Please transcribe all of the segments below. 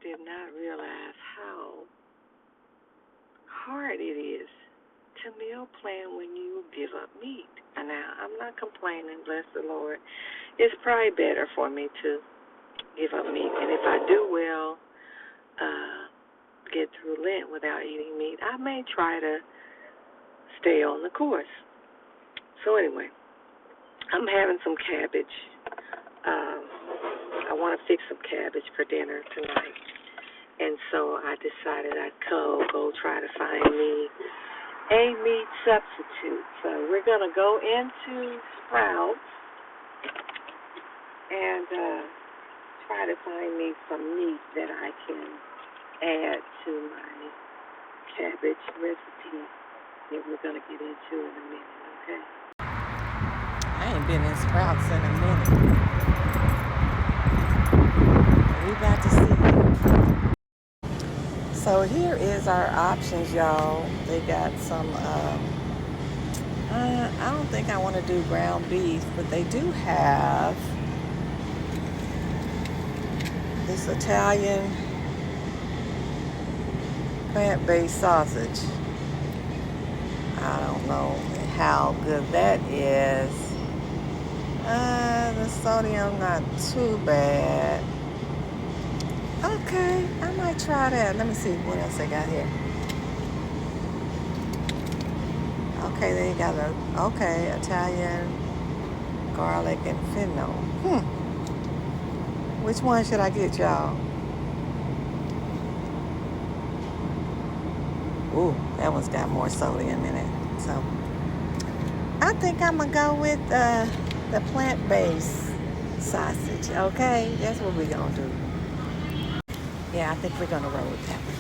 did not realize how hard it is to meal plan when you give up meat. And now, I'm not complaining, bless the Lord. It's probably better for me to give up meat. And if I do well, get through Lent without eating meat, I may try to stay on the course. So anyway, I'm having some cabbage. Um, I want to fix some cabbage for dinner tonight. And so I decided I'd go try to find me a meat substitute. So we're going to go into Sprouts and try to find me some meat that I can add to my cabbage recipe that we're going to get into in a minute, okay? I ain't been in Sprouts in a minute. We about to see. So here is our options, y'all. They got some, I don't think I want to do ground beef, but they do have this Italian plant-based sausage. I don't know how good that is. The sodium not too bad. Okay, I might try that. Let me see what else they got here. Okay, they got Italian garlic and fennel. Which one should I get, y'all? Ooh, that one's got more sodium in it. So I think I'm gonna go with the plant-based sausage. Okay, that's what we're gonna do. Yeah, I think we're gonna roll with that one.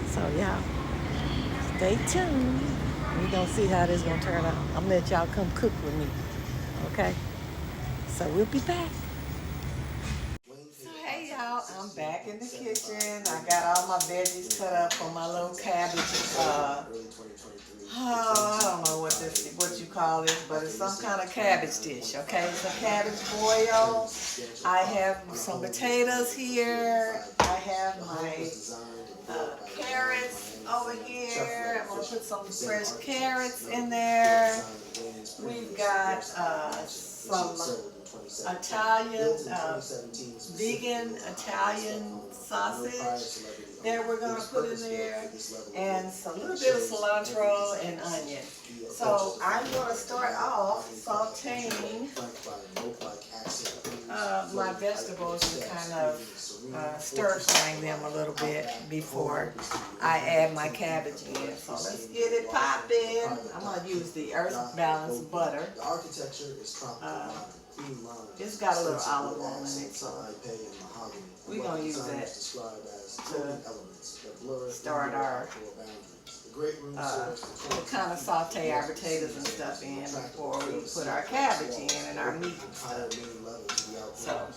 So y'all, stay tuned. We're gonna see how this is gonna turn out. I'm gonna let y'all come cook with me. Okay? So we'll be back. So hey y'all, I'm back in the kitchen. I got all my veggies cut up for my little cabbage. I don't know what you call this, but it's some kind of cabbage dish. Okay, it's a cabbage boil. I have some potatoes here. I have my carrots over here. I'm gonna put some fresh carrots in there. We've got some Italian, vegan Italian sausage that we're gonna put in there, and a little bit of cilantro and onion. So I'm gonna start off sauteing my vegetables and kind of stir frying them a little bit before I add my cabbage in. So let's get it popping. I'm gonna use the Earth Balance butter. It's got a little olive oil in it, so we're gonna use that to start our we'll kind of saute our potatoes and stuff in before we put our cabbage in and our meat and stuff. So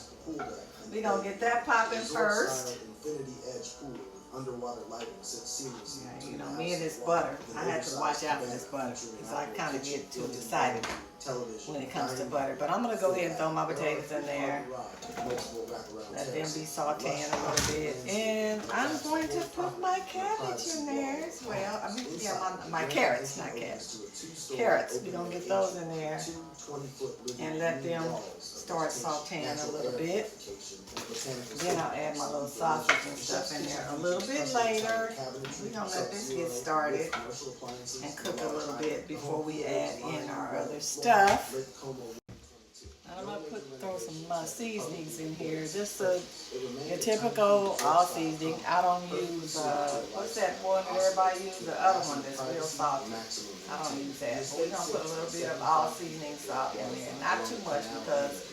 we're gonna get that popping first. Yeah, you know, me and this butter, I had to watch out for this butter because I kind of get too excited when it comes to butter. But I'm going to go ahead and throw my potatoes in there. Let them be sauteing a little bit. And I'm going to put my cabbage in there as well. I mean, yeah, my carrots, not cabbage. Carrots, we're going to get those in there and let them start sauteing a little bit. Then I'll add my little sausage and stuff in there a little bit later. We're going to let this get started and cook a little bit before we add in our other stuff. I'm going to throw some seasonings in here. Just your typical all seasoning. I don't use, what's that one that everybody uses? The other one that's real salty. I don't use that. But we're going to put a little bit of all seasoning salt in there. Not too much because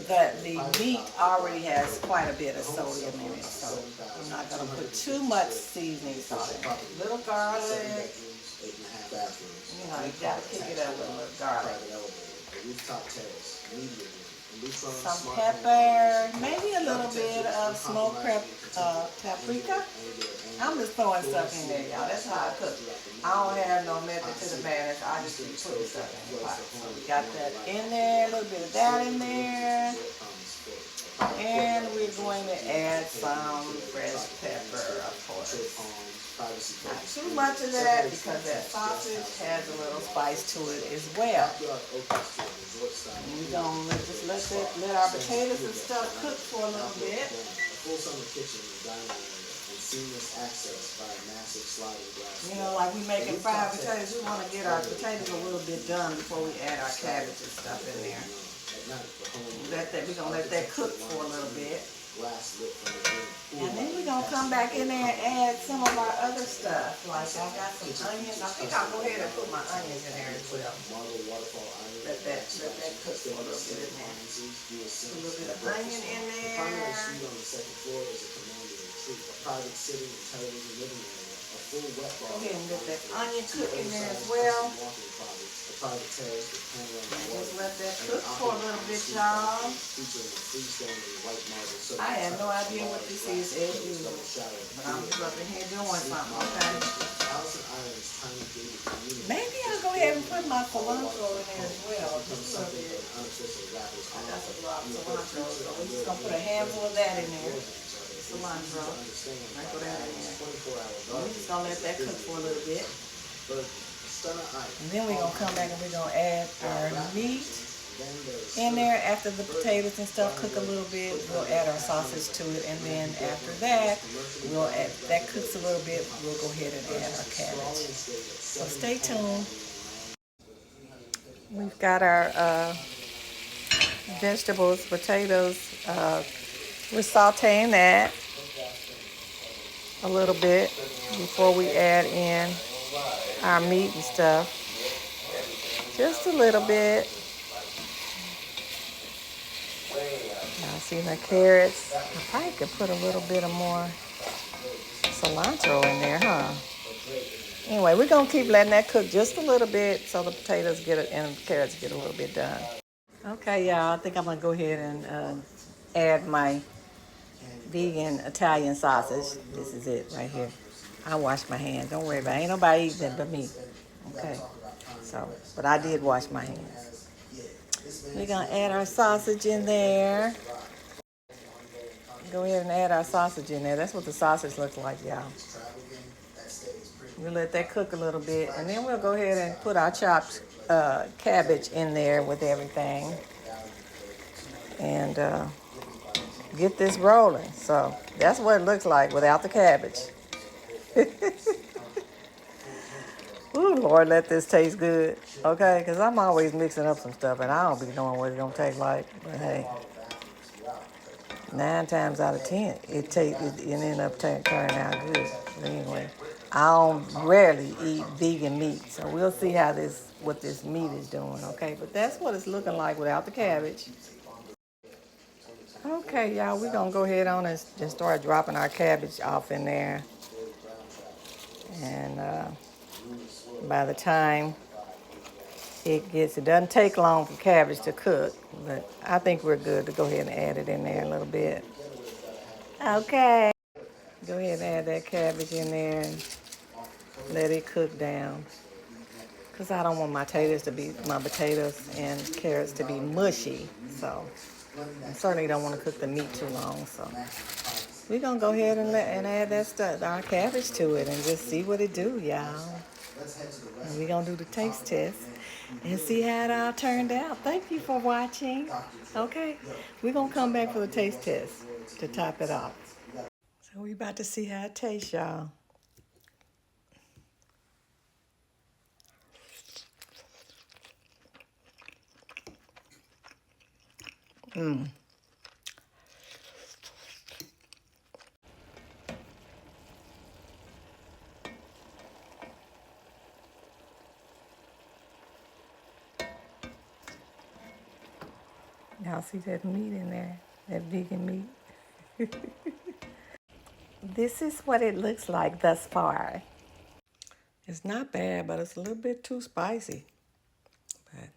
the meat already has quite a bit of sodium in it. So I'm not going to put too much seasoning salt in it. Little garlic. You know, you got to kick it up with a little garlic. Some pepper, maybe a little bit of smoked paprika. I'm just throwing stuff in there, y'all. That's how I cook. I don't have no method to the madness. I just keep putting stuff in the pot. So we got that in there, a little bit of that in there. And we're going to add some fresh pepper, of course. Not too much of that because that sausage has a little spice to it as well. And we're gonna just let our potatoes and stuff cook for a little bit. You know, like we making fried potatoes, we want to get our potatoes a little bit done before we add our cabbage and stuff in there. We're gonna let that cook for a little bit. And then we're gonna come back in there and add some of our other stuff. Like I got some onions. I think I'll go ahead and put my onions in there as well. Let that cook for a little bit in there. Put a little bit of onion in there. Go ahead and let that onion cook in there as well. And just let that cook for a little bit, y'all. I have no idea what this is as usual, but I'm just up in here doing something, okay? Maybe I'll go ahead and put my cilantro in there as well, just a little bit. I got some cilantro, so we're just going to put a handful of that in there. Cilantro. Sprinkle that in there. We're just going to let that cook for a little bit. And then we're going to come back and we're going to add our meat in there. After the potatoes and stuff cook a little bit, we'll add our sausage to it. And then after that, that cooks a little bit, we'll go ahead and add our cabbage. So stay tuned. We've got our vegetables, potatoes. We're sauteing that a little bit before we add in our meat and stuff. Just a little bit. Now see my carrots. I probably could put a little bit of more cilantro in there, huh? Anyway, we're gonna keep letting that cook just a little bit so the potatoes and the carrots get a little bit done. Okay, y'all, I think I'm gonna go ahead and add my vegan Italian sausage. This is it right here. I wash my hands. Don't worry about it. Ain't nobody eating it but me. Okay. So, but I did wash my hands. We're going to add our sausage in there. Go ahead and add our sausage in there. That's what the sausage looks like, y'all. We'll let that cook a little bit. And then we'll go ahead and put our chopped cabbage in there with everything. And get this rolling. So that's what it looks like without the cabbage. Ooh, Lord, let this taste good, okay? Because I'm always mixing up some stuff, and I don't be knowing what it's going to taste like. But, hey, 9 times out of 10, it end up turning out good. But anyway, I rarely eat vegan meat, so we'll see what this meat is doing, okay? But that's what it's looking like without the cabbage. Okay, y'all, we're going to go ahead on and just start dropping our cabbage off in there. And by the time it doesn't take long for cabbage to cook, but I think we're good to go ahead and add it in there a little bit. Okay. Go ahead and add that cabbage in there and let it cook down. Because I don't want my potatoes and carrots to be mushy. So I certainly don't want to cook the meat too long. So we're going to go ahead and add that stuff, our cabbage to it, and just see what it do, y'all. And we're going to do the taste test and see how it all turned out. Thank you for watching. Okay, we're going to come back for the taste test to top it off. So we're about to see how it tastes, y'all. Y'all see that meat in there, that vegan meat? This is what it looks like thus far. It's not bad, but it's a little bit too spicy. But,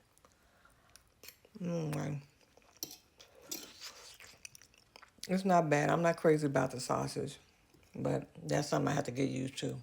it's not bad. I'm not crazy about the sausage, but that's something I have to get used to.